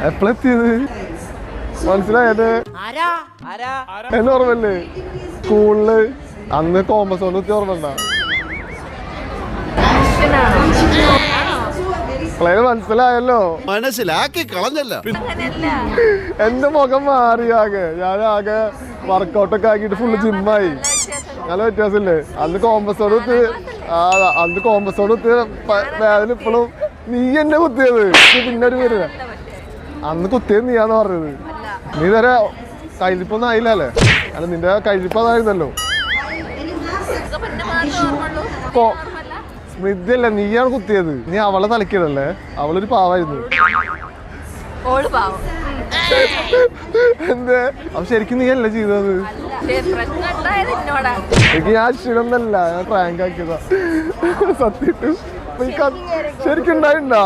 എപ്പോഴെത്തിയത് മനസ്സിലായത്? എന്നെ ഓർമ്മല്ലേ സ്കൂളില് അന്ന് കോമ്പസ് കൊണ്ട് കുത്തി ഓർമ്മണ്ട? മനസ്സിലായല്ലോ, മനസ്സിലാക്കി കളഞ്ഞല്ല. എന്റെ മുഖം മാറിയാകെ, ഞാൻ ആകെ വർക്കൗട്ടൊക്കെ ആക്കിയിട്ട് ഫുള്ള് ജിമ്മായി. നല്ല വ്യത്യാസമില്ലേ? അന്ന് കോമ്പസോട് കുത്തി, അന്ന് കോമ്പസോട് കുത്തിയ വേദന ഇപ്പോഴും നീ എന്നെ കുത്തിയത്. പിന്നെ ഒരു പേര് അന്ന് കുത്തിയത് നീയാന്ന് പറഞ്ഞത്. നീ ഇതുവരെ കഴിപ്പൊന്നും ആയില്ലല്ലേ? അല്ല നിന്റെ കഴിപ്പ് അതായിരുന്നല്ലോ. സ്മൃതിയല്ല, നീയാണ് കുത്തിയത്. നീ അവളെ തലക്കിയതല്ലേ? അവളൊരു പാവായിരുന്നു. എന്തേ? അപ്പൊ ശരിക്കും നീ അല്ലേ ചെയ്തത്? എനിക്ക് ഞാൻ ക്ഷീണമൊന്നല്ല, ഞാൻ പ്രാങ്ക് ആക്കിയതാ സത്യമായിട്ട്. ശരിക്കും ഉണ്ടായിണ്ടാ?